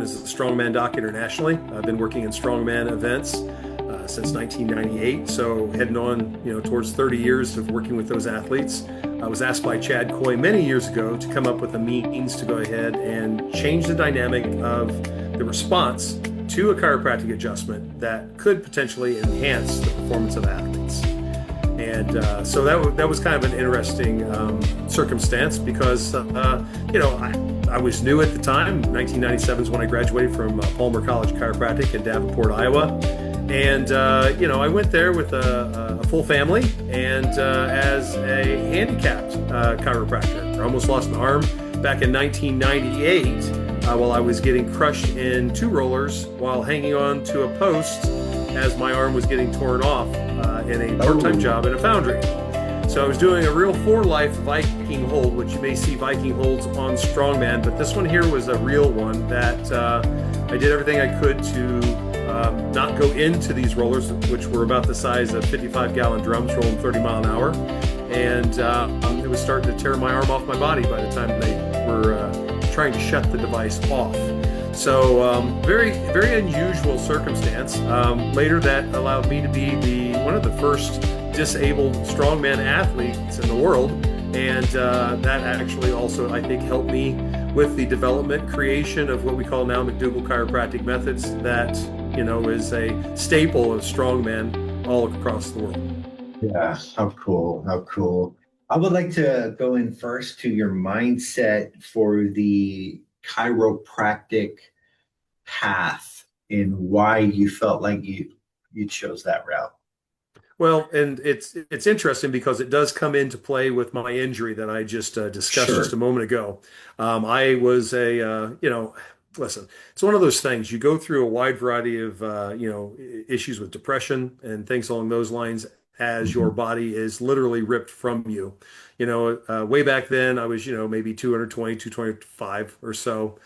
as the Strongman Doc internationally. I've been working in strongman events since 1998, so heading on, towards 30 years of working with those athletes. I was asked by Chad Coy many years ago to come up with a means to go ahead and change the dynamic of the response to a chiropractic adjustment that could potentially enhance the performance of athletes. And so that was kind of an interesting circumstance because, I was new at the time. 1997 is when I graduated from Palmer College Chiropractic in Davenport, Iowa. And, I went there with a full family and as a handicapped chiropractor. I almost lost an arm back in 1998 while I was getting crushed in two rollers while hanging on to a post as my arm was getting torn off in a part-time job in a foundry. So I was doing a real for-life Viking hold, which you may see Viking holds on Strongman, but this one here was a real one that I did everything I could to not go into these rollers, which were about the size of 55-gallon drums rolling 30 mile an hour. And it was starting to tear my arm off my body by the time they were trying to shut the device off. So very, very unusual circumstance. Later that allowed me to be one of the first disabled strongman athletes in the world. And that actually also, I think, helped me with the development, creation of what we call now McDougal chiropractic methods that, is a staple of strongman all across the world. Yeah, how cool, how cool. I would like to go in first to your mindset for the chiropractic path and why you felt like you chose that route. Well, and it's interesting because it does come into play with my injury that I just discussed just a Sure. moment ago. I was listen, it's one of those things. You go through a wide variety of, issues with depression and things along those lines as your Mhm. body is literally ripped from you. Way back then, I was, maybe 220, 225 or so,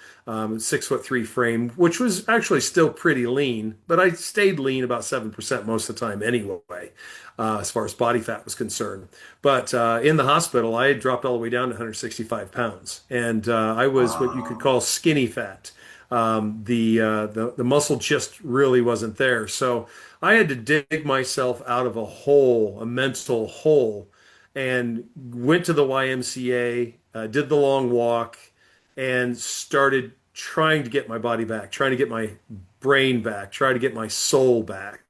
6'3" frame, which was actually still pretty lean, but I stayed lean about 7% most of the time anyway, as far as body fat was concerned. But in the hospital, I had dropped all the way down to 165 pounds, and I was what you could Wow. call skinny fat. The muscle just really wasn't there. So I had to dig myself out of a hole, a mental hole, and went to the YMCA, did the long walk, and started trying to get my body back, trying to get my brain back, trying to get my soul back.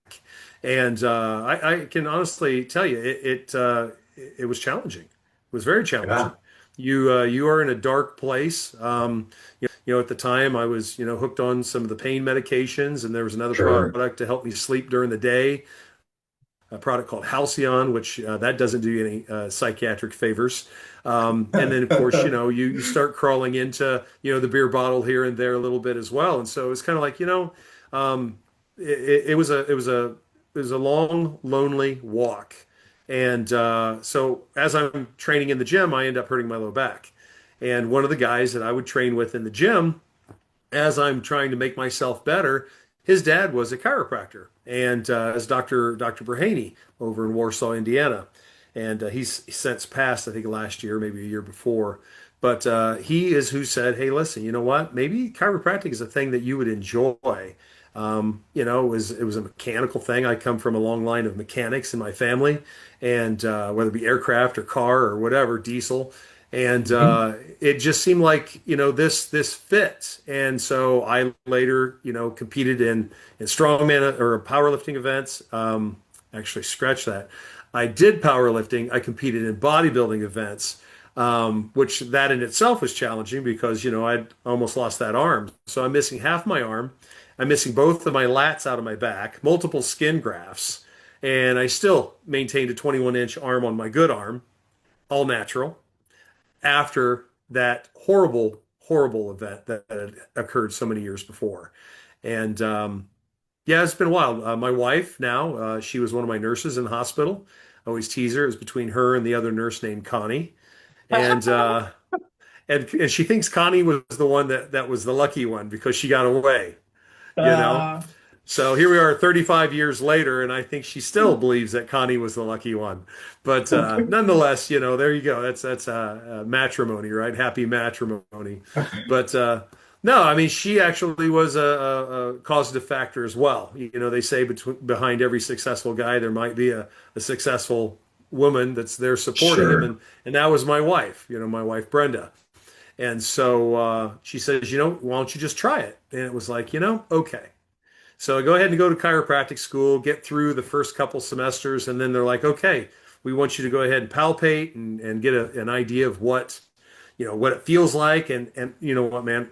And I can honestly tell you, it was challenging. It was very challenging. Yeah, You are in a dark place. At the time I was hooked on some of the pain medications, and there was another sure. product to help me sleep during the day, a product called Halcyon, which that doesn't do you any psychiatric favors. And then, of course, you start crawling into, the beer bottle here and there a little bit as well. And so it's kind of like, um, it was a long, lonely walk. And so as I'm training in the gym, I end up hurting my low back. And one of the guys that I would train with in the gym, as I'm trying to make myself better, his dad was a chiropractor and as Dr. Berhaney over in Warsaw, Indiana. And he's since passed, I think last year, maybe a year before. But he is who said, hey, listen, you know what? Maybe chiropractic is a thing that you would enjoy. It was a mechanical thing. I come from a long line of mechanics in my family, and whether it be aircraft or car or whatever, diesel. And Mhm. it just seemed like this fits. And so I later competed in strongman or powerlifting events. Actually, scratch that. I did powerlifting. I competed in bodybuilding events, which that in itself was challenging because I'd almost lost that arm. So I'm missing half my arm. I'm missing both of my lats out of my back, multiple skin grafts, and I still maintained a 21-inch arm on my good arm, all natural after that horrible, horrible event that had occurred so many years before. And yeah, it's been wild. My wife now, she was one of my nurses in the hospital. I always tease her. It was between her and the other nurse named Connie. And and she thinks Connie was the one that was the lucky one because she got away, you know? Uh, So here we are 35 years later, and I think she still believes that Connie was the lucky one. But nonetheless, there you go. That's matrimony, right? Happy matrimony. But No, I mean she actually was a causative factor as well. You know, they say behind every successful guy there might be a successful woman that's there supporting him, Sure. and that was my wife. You know, my wife Brenda. And so she says, you know, why don't you just try it? And it was like, you know, okay. So I go ahead and go to chiropractic school, get through the first couple semesters, and then they're like, okay, we want you to go ahead and palpate and get an idea of what, you know, what it feels like. And you know what, man,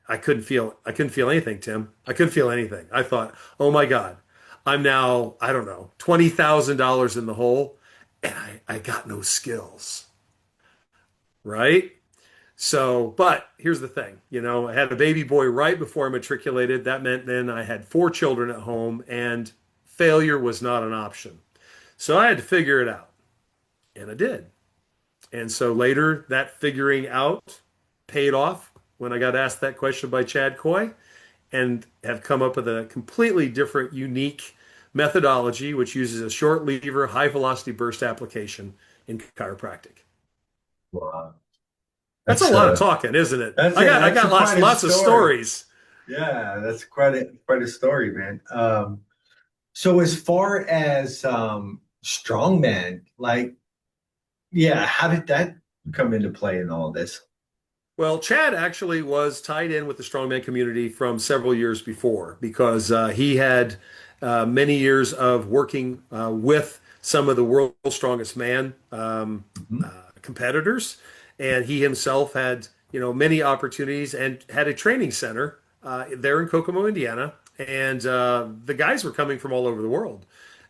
I couldn't feel anything, Tim. I couldn't feel anything. I thought, oh my God, I'm now, I don't know, $20,000 in the hole, and I got no skills, right? So, but here's the thing, you know, I had a baby boy right before I matriculated. That meant then I had four children at home, and failure was not an option. So I had to figure it out, and I did. And so later, that figuring out paid off when I got asked that question by Chad Coy, and have come up with a completely different, unique methodology, which uses a short lever, high velocity burst application in chiropractic. Wow. That's a That's lot of a talking, isn't it? that's I that's got a quite a lots of story. stories. Yeah, that's quite a story, man. So as far as strongman, like, yeah, how did that come into play in all this? Well, Chad actually was tied in with the strongman community from several years before because he had many years of working with some of the world's strongest man Mhm. competitors, and he himself had many opportunities and had a training center there in Kokomo, Indiana, and the guys were coming from all over the world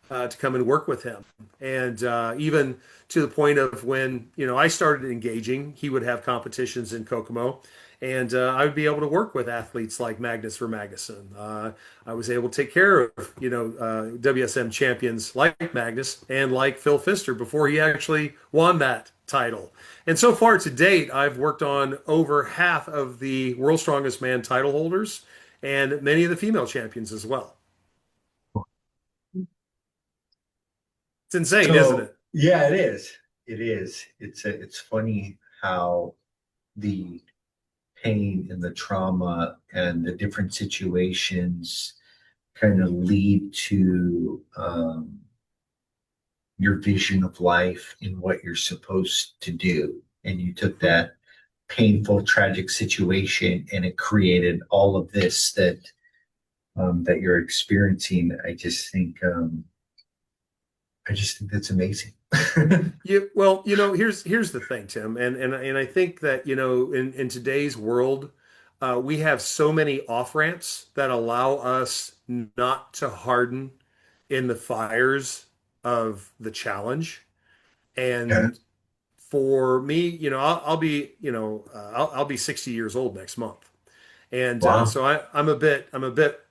to come and work with him. And even to the point of when, I started engaging, he would have competitions in Kokomo. And I would be able to work with athletes like Magnus for Magnuson. I was able to take care of, WSM champions like Magnus and like Phil Pfister before he actually won that title. And so far to date, I've worked on over half of the World's Strongest Man title holders and many of the female champions as well. It's insane, isn't So it? yeah, it is. It is. It's funny how the pain and the trauma and the different situations kind of lead to your vision of life and what you're supposed to do. And you took Mhm. that painful, tragic situation and it created all of this that you're experiencing. I just think that's amazing. Well, here's the thing, Tim, and I think that in today's world, we have so many off ramps that allow us not to harden in the fires of the challenge. Yeah. And for me, I'll be I'll be 60 years old next month, and Wow. so I'm a bit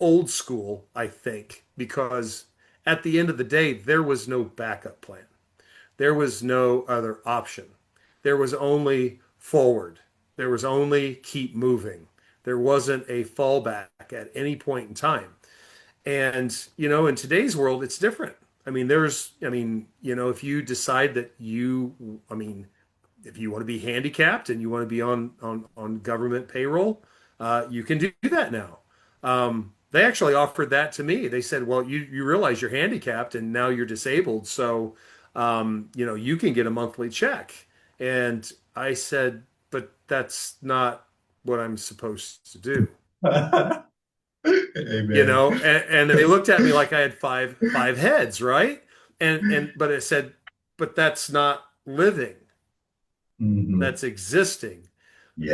old school, I think, because at the end of the day, there was no backup plan. There was no other option. There was only forward. There was only keep moving. There wasn't a fallback at any point in time. And, in today's world, it's different. If you decide that if you want to be handicapped and you want to be on government payroll, you can do that now. They actually offered that to me. They said, "Well, you realize you're handicapped and now you're disabled, so you can get a monthly check." And I said, "But that's not what I'm supposed to do." Amen. And they looked at me like I had five heads, right? And but it said, "But that's not living. Mhm. That's existing."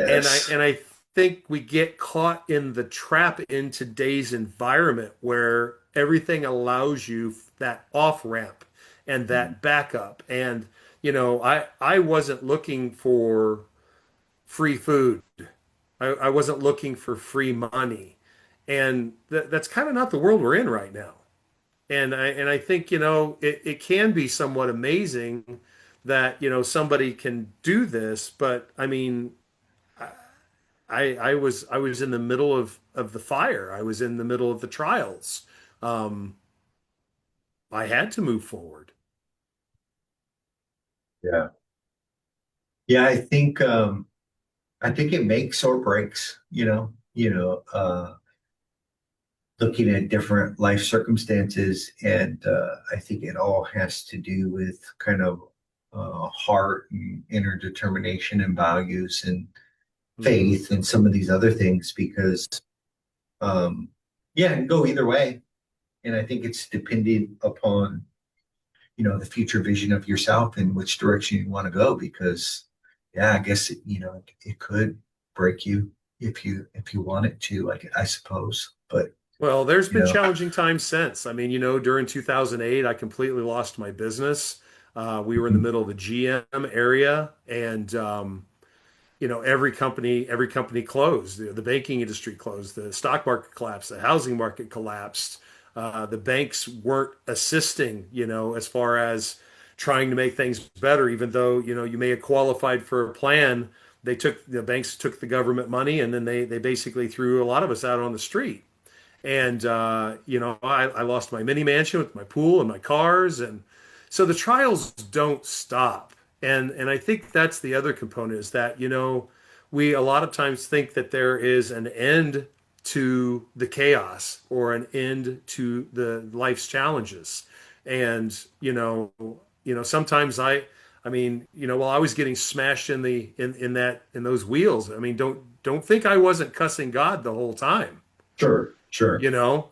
And I Yes. and I think we get caught in the trap in today's environment where everything allows you that off ramp and that backup. And I wasn't looking for free food. I wasn't looking for free money. And that's kind of not the world we're in right now. And I think it can be somewhat amazing that somebody can do this, but I mean I was in the middle of the fire. I was in the middle of the trials. Um, I had to move forward. Yeah. Yeah, I think it makes or breaks, looking at different life circumstances. And I think it all has to do with kind of heart and inner determination and values and Hmm. faith and some of these other things because, um, yeah, it can go either way. And I think it's dependent upon, the future vision of yourself and which direction you want to go because, yeah, I guess, it could break you if you want it to, like, I suppose. But, Well, there's you been know, challenging times since. I mean, during 2008, I completely lost my business. We were in the middle of the GM area, and every company closed. The banking industry closed. The stock market collapsed. The housing market collapsed. The banks weren't assisting, as far as trying to make things better. Even though you may have qualified for a plan, the banks took the government money, and then they basically threw a lot of us out on the street. And I lost my mini mansion with my pool and my cars, and so the trials don't stop. And I think that's the other component is that we a lot of times think that there is an end to the chaos or an end to the life's challenges, and sometimes I mean, while I was getting smashed in those wheels, I mean, don't think I wasn't cussing God the whole time. sure, sure.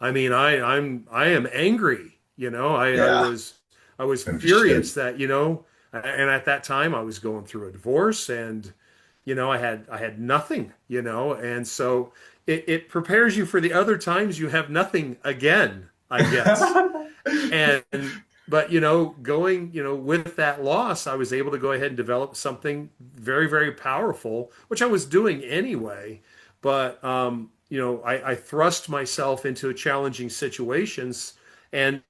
I mean, I am angry. Yeah, I was understood. furious that, and at that time I was going through a divorce, and I had nothing, and so it prepares you for the other times you have nothing again, I guess. And but going, with that loss, I was able to go ahead and develop something very, very powerful, which I was doing anyway. But I thrust myself into challenging situations, and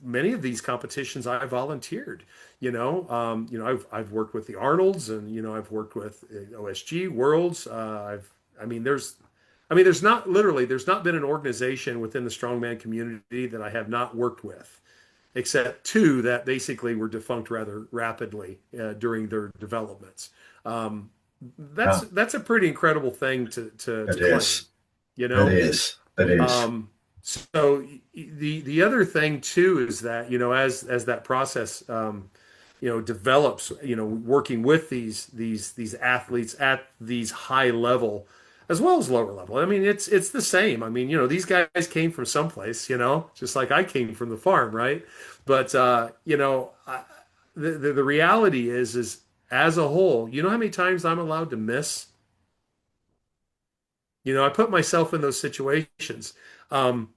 many of these competitions I volunteered. I've worked with the Arnolds, and I've worked with OSG Worlds. There's not been an organization within the strongman community that I have not worked with, except two that basically were defunct rather rapidly during their developments. Um, that's Yeah, that's a pretty incredible thing to that claim, is. you That know. is. That is. Um, so the other thing too is that as that process develops, working with these athletes at these high level as well as lower level. I mean, it's the same. I mean, these guys came from someplace, just like I came from the farm, right? But the reality is as a whole, you know how many times I'm allowed to miss? I put myself in those situations. Um,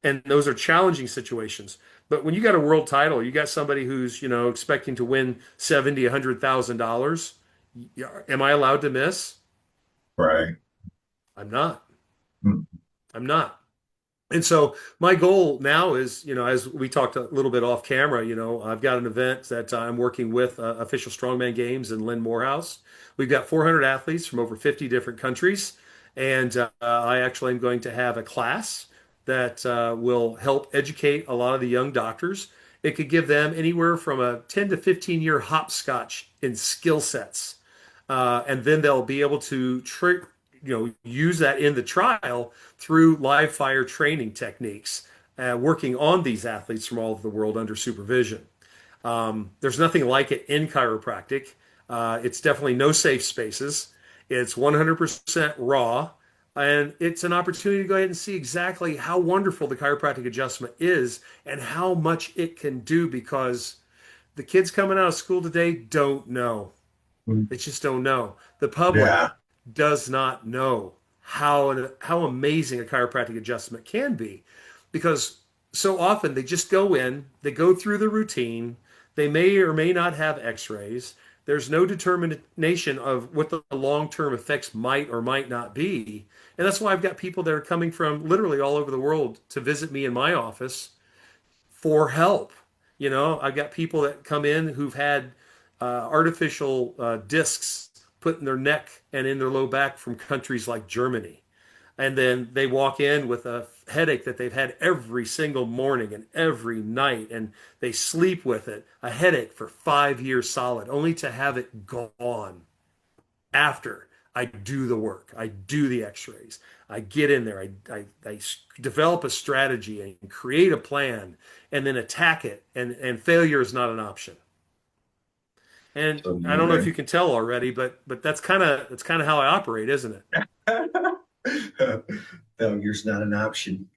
and those are challenging situations. But when you got a world title, you got somebody who's expecting to win 70, $100,000. Am I allowed to miss? Right. I'm not. Mm. I'm not. And so my goal now is, as we talked a little bit off camera, I've got an event that I'm working with Official Strongman Games in Lynn Morehouse. We've got 400 athletes from over 50 different countries. And I actually am going to have a class that will help educate a lot of the young doctors. It could give them anywhere from a 10 to 15-year hopscotch in skill sets. And then they'll be able to use that in the trial through live fire training techniques, working on these athletes from all over the world under supervision. There's nothing like it in chiropractic. It's definitely no safe spaces. It's 100% raw. And it's an opportunity to go ahead and see exactly how wonderful the chiropractic adjustment is and how much it can do because the kids coming out of school today don't know. Mm. They just don't know. The public Yeah. does not know how amazing a chiropractic adjustment can be because so often they just go in, they go through the routine, they may or may not have x-rays. There's no determination of what the long-term effects might or might not be. And that's why I've got people that are coming from literally all over the world to visit me in my office for help. I've got people that come in who've had artificial discs put in their neck and in their low back from countries like Germany. And then they walk in with a headache that they've had every single morning and every night, and they sleep with it, a headache for 5 years solid, only to have it gone after. I do the work. I do the x-rays. I get in there. I develop a strategy and create a plan and then attack it. And failure is not an option. And So I don't know if you you can tell already, but that's kind of how I operate, isn't it? failure's not an option.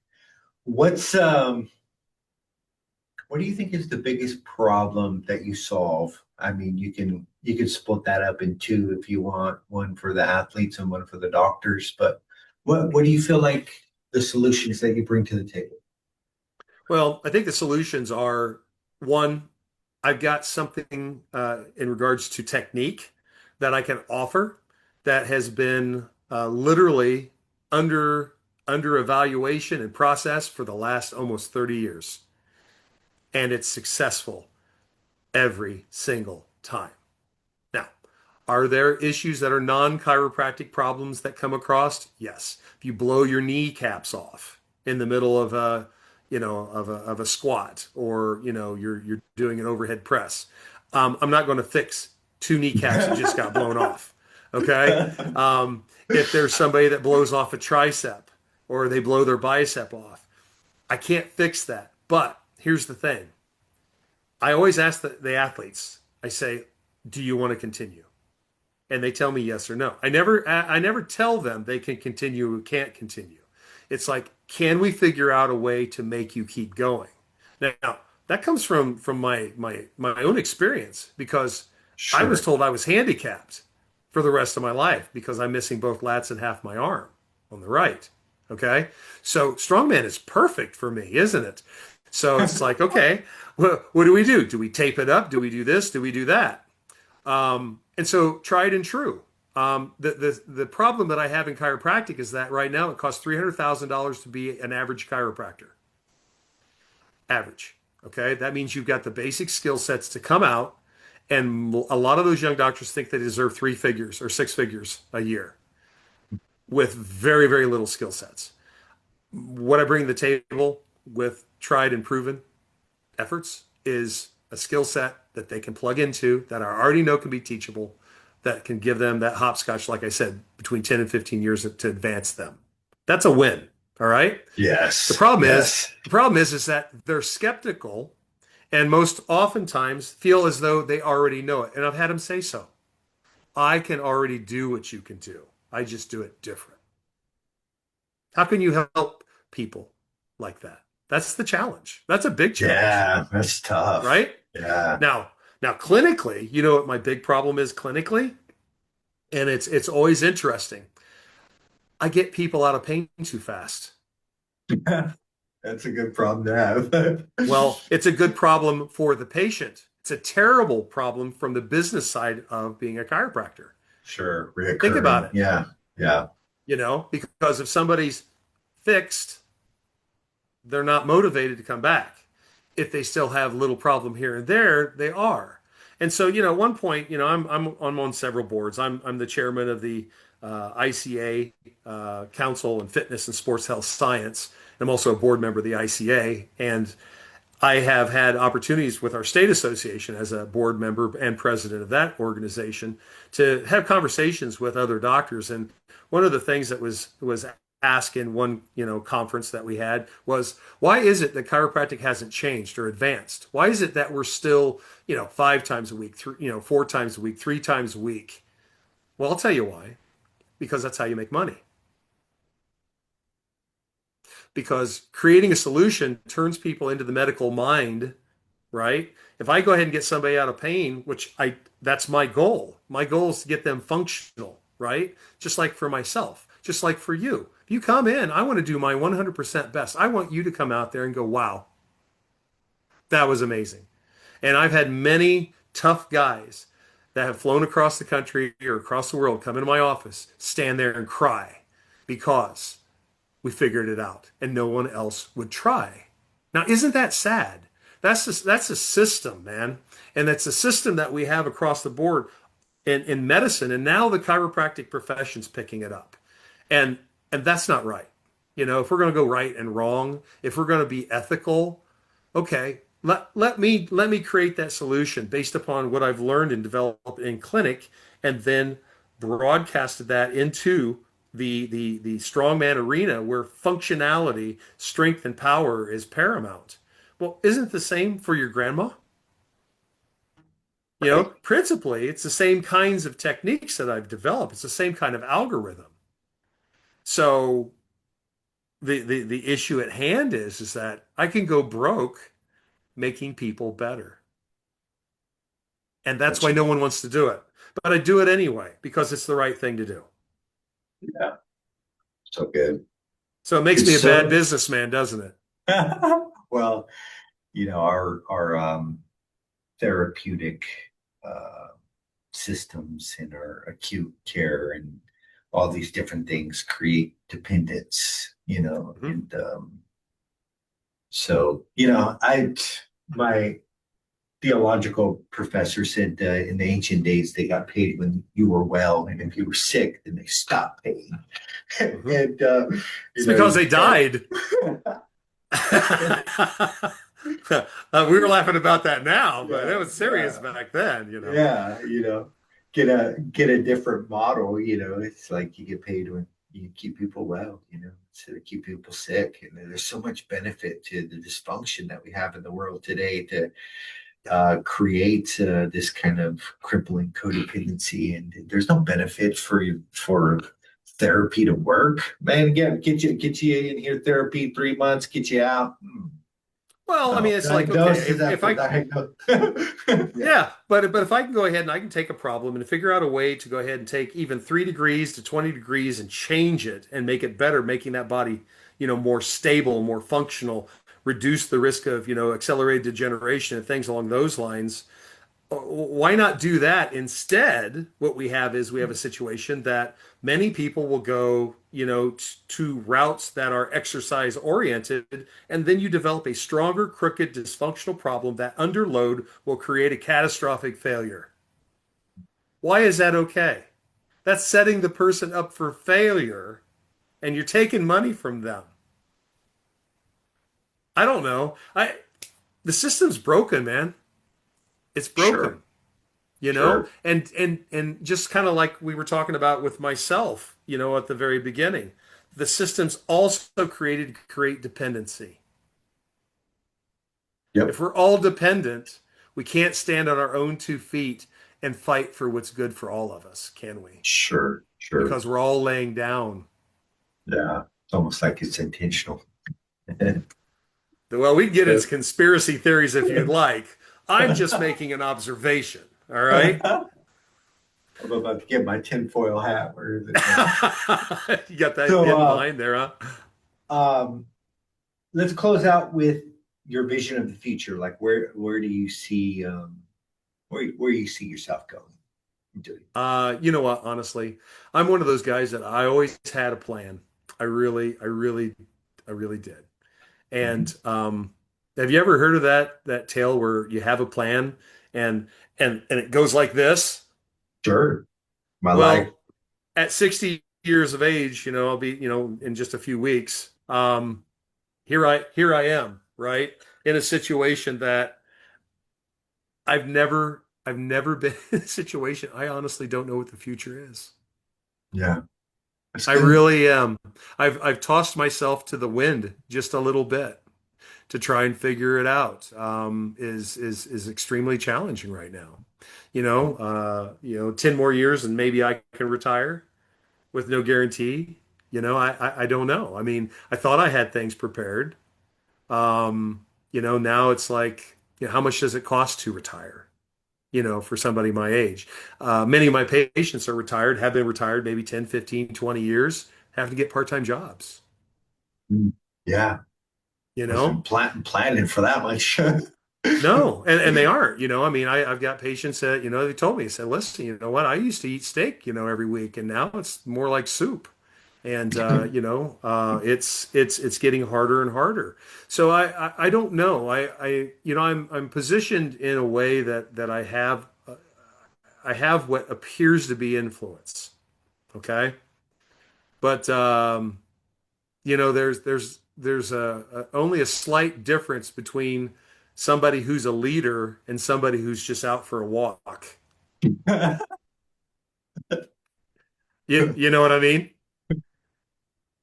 What's what do you think is the biggest problem that you solve? I mean, you can split that up in two if you want, one for the athletes and one for the doctors, but what do you feel like the solutions that you bring to the table? Well, I think the solutions are one, I've got something in regards to technique that I can offer that has been literally under under evaluation and process for the last almost 30 years, and it's successful every single time. Now, are there issues that are non-chiropractic problems that come across? Yes. If you blow your kneecaps off in the middle of a squat, or you're doing an overhead press, I'm not going to fix two kneecaps that just got blown off. Okay. If there's somebody that blows off a tricep or they blow their bicep off, I can't fix that. But here's the thing. I always ask the athletes, I say, do you want to continue? And they tell me yes or no. I never tell them they can continue or can't continue. It's like, can we figure out a way to make you keep going? Now, that comes from my own experience, because I was Sure. told I was handicapped for the rest of my life because I'm missing both lats and half my arm on the right. Okay. So strongman is perfect for me, isn't it? So it's like, okay, what do we do? Do we tape it up? Do we do this? Do we do that? And so tried and true. The problem that I have in chiropractic is that right now it costs $300,000 to be an average chiropractor. Average. Okay. That means you've got the basic skill sets to come out. And a lot of those young doctors think they deserve three figures or six figures a year with very, very little skill sets. What I bring to the table with tried and proven efforts is a skill set that they can plug into that I already know can be teachable, that can give them that hopscotch, like I said, between 10 and 15 years to advance them. That's a win. All right. The Yes. problem is, Yes. the problem is that they're skeptical and most oftentimes feel as though they already know it. And I've had them say so. I can already do what you can do. I just do it different. How can you help people like that? That's the challenge. That's a big challenge, Yeah, that's tough. right? Yeah. Now clinically, you know what my big problem is clinically? And it's always interesting. I get people out of pain too fast. That's a good problem to have. Well, it's a good problem for the patient. It's a terrible problem from the business side of being a chiropractor. Sure, Think about reoccurring. it, Yeah, yeah, because if somebody's fixed, they're not motivated to come back. If they still have little problem here and there, they are. And so, at one point, I'm on several boards. I'm the chairman of the ICA Council on Fitness and Sports Health Science. I'm also a board member of the ICA, and I have had opportunities with our state association as a board member and president of that organization to have conversations with other doctors. And one of the things that was asked in one conference that we had was, why is it that chiropractic hasn't changed or advanced? Why is it that we're still 5 times a week, 4 times a week, 3 times a week? Well, I'll tell you why. Because that's how you make money. Because creating a solution turns people into the medical mind, right? If I go ahead and get somebody out of pain, which I that's my goal. My goal is to get them functional, right? Just like for myself, just like for you. If you come in, I want to do my 100% best. I want you to come out there and go, "Wow, that was amazing." And I've had many tough guys that have flown across the country or across the world come into my office, stand there and cry because we figured it out and no one else would try. Now, isn't that sad? That's a system, man. And that's a system that we have across the board in medicine. And now the chiropractic profession's picking it up. And and that's not right. If we're going to go right and wrong, if we're going to be ethical, okay, let me create that solution based upon what I've learned and developed in clinic, and then broadcasted that into the strongman arena where functionality, strength, and power is paramount. Well, isn't it the same for your grandma? Right. Principally, it's the same kinds of techniques that I've developed. It's the same kind of algorithm. So the issue at hand is that I can go broke making people better. And that's That's why no one wants to do it. But I do it anyway because it's the right thing to do. yeah, so good. So it makes It's me a bad so businessman, doesn't it? well, our therapeutic uh, systems in our acute care and all these different things create dependence, Mhm. and so I my theological professor said in the ancient days they got paid when you were well, and if you were sick, then they stopped paying. Mhm. and It's because they died. We were laughing about that now, but it yeah, was serious yeah. back then. Yeah, get a different model, it's like you get paid when you keep people well, instead of keep people sick. And there's so much benefit to the dysfunction that we have in the world today to create this kind of crippling codependency. And there's no benefit for therapy to work. Man, get you in here therapy 3 months, get you out. Well, I mean, No, it's like, okay, diagnosis if after I, diagnosis. Yeah, yeah, but if I can go ahead and I can take a problem and figure out a way to go ahead and take even 3 degrees to 20 degrees and change it and make it better, making that body, more stable, more functional, reduce the risk of, accelerated degeneration and things along those lines, why not do that instead? What we have is we have a situation that many people will go, to routes that are exercise oriented, and then you develop a stronger, crooked, dysfunctional problem that under load will create a catastrophic failure. Why is that okay? That's setting the person up for failure, and you're taking money from them. I don't know. The system's broken, man. It's sure, broken. sure. And just kind of like we were talking about with myself, at the very beginning, the system's also created to create dependency. Yep. If we're all dependent, we can't stand on our own 2 feet and fight for what's good for all of us, can we? Sure, sure. Because we're all laying down. Yeah. It's almost like it's intentional. Well, we can get into Yep. conspiracy theories if you'd like. I'm just making an observation. All right. I'm about to get my tinfoil hat. Where is it now? You got that So in mind there, huh? um let's close out with your vision of the future. Like where do you see where you see yourself going? Doing. You know what? Honestly, I'm one of those guys that I always had a plan. I really did. Mhm. And have you ever heard of that tale where you have a plan and and it goes like this? Sure. My life. Well, at 60 years of age, I'll be, in just a few weeks. Here I am, right, in a situation that I've never been in a situation. I honestly don't know what the future is. Yeah. That's I good. really am. I've tossed myself to the wind just a little bit to try and figure it out. Is extremely challenging right now. 10 more years and maybe I can retire with no guarantee. I don't know. I mean, I thought I had things prepared. Now it's like, how much does it cost to retire? For somebody my age. Many of my patients are retired, have been retired maybe 10, 15, 20 years, have to get part-time jobs, Mm. Yeah. you Wasn't know? planning for that much. No, and they aren't, I mean, I've got patients that, they told me, they said, listen, you know what? I used to eat steak, every week, and now it's more like soup. And it's getting harder and harder. So I don't know. I'm positioned in a way that I have what appears to be influence. Okay. But there's only a slight difference between somebody who's a leader and somebody who's just out for a walk. You know what I mean?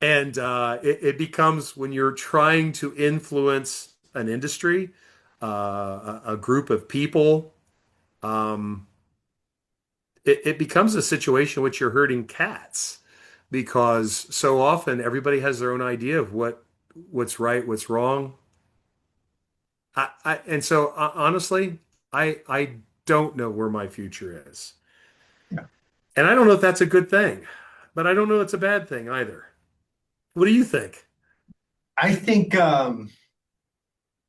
And it becomes when you're trying to influence an industry, a group of people, um, it becomes a situation in which you're herding cats because so often everybody has their own idea of what's right, what's wrong. And so honestly, I don't know where my future is. Yeah. And I don't know if that's a good thing, but I don't know it's a bad thing either. What do you think? I think,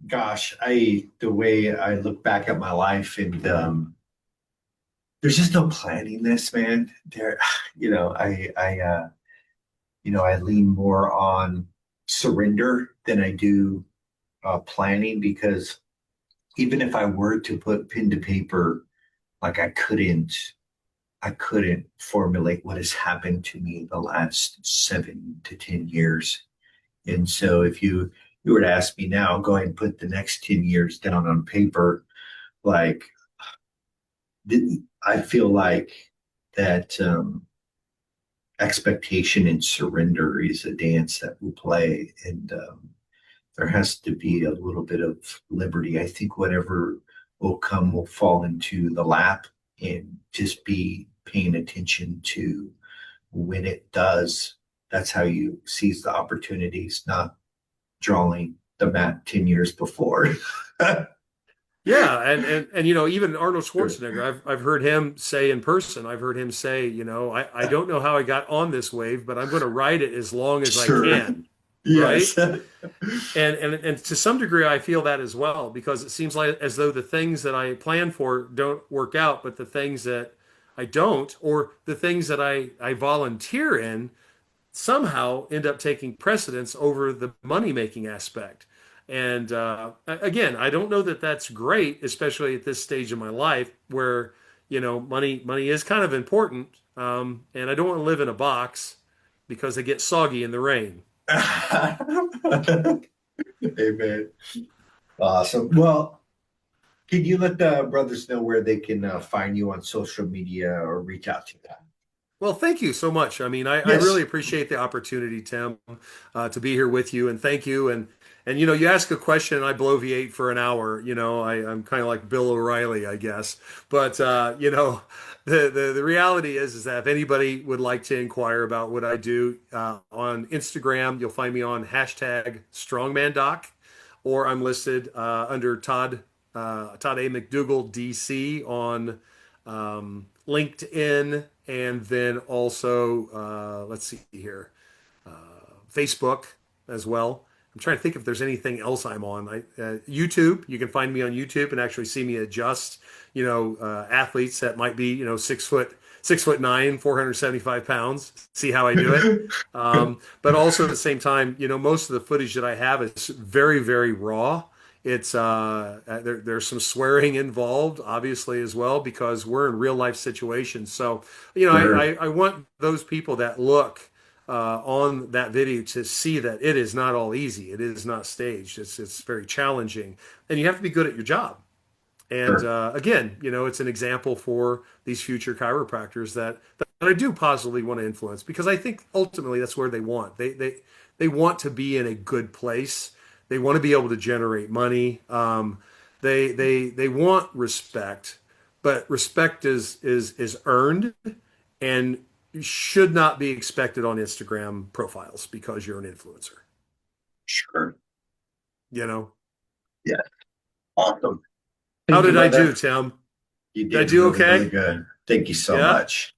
gosh, the way I look back at my life and there's just no planning this, man. There, I lean more on surrender than I do planning because even if I were to put pen to paper, like I couldn't formulate what has happened to me in the last 7 to 10 years. And so if you were to ask me now, go ahead and put the next 10 years down on paper, like I feel like that expectation and surrender is a dance that we play. And there has to be a little bit of liberty. I think whatever will come will fall into the lap and just be paying attention to when it does. That's how you seize the opportunities, not drawing the map 10 years before. Yeah, and even Arnold Schwarzenegger, I've heard him say in person, I've heard him say, I don't know how I got on this wave, but I'm going to ride it as long as I Sure. can, Yes. right? And to some degree, I feel that as well because it seems like as though the things that I plan for don't work out, but the things that I don't, or the things that I volunteer in somehow end up taking precedence over the money making aspect. And again, I don't know that that's great, especially at this stage of my life where money is kind of important, and I don't want to live in a box because they get soggy in the rain. Amen. Awesome. Well, can you let the brothers know where they can find you on social media or reach out to you? Well, thank you so much. I mean, I really Yes. appreciate the opportunity, Tim, to be here with you, and thank you. And you ask a question, and I bloviate for an hour. I'm kind of like Bill O'Reilly, I guess. But the reality is that if anybody would like to inquire about what I do on Instagram, you'll find me on hashtag Strongman Doc, or I'm listed under Todd A. McDougal DC on LinkedIn, and then also let's see here, Facebook as well. I'm trying to think if there's anything else I'm on. YouTube, you can find me on YouTube and actually see me adjust. Athletes that might be 6'9", 475 pounds. See how I do it. But also at the same time, most of the footage that I have is very, very raw. It's there's some swearing involved, obviously, as well, because we're in real life situations. So, Sure. I want those people that look on that video to see that it is not all easy. It is not staged. It's very challenging, and you have to be good at your job. And Sure. again, it's an example for these future chiropractors that I do positively want to influence because I think ultimately that's where they want. They want to be in a good place. They want to be able to generate money. They want respect, but respect is earned and should not be expected on Instagram profiles because you're an influencer. Sure. You know, Yeah. Awesome. how Thank you, did I do, brother. Tim? You Did I did do really, really okay? good. Thank you so Yeah. much.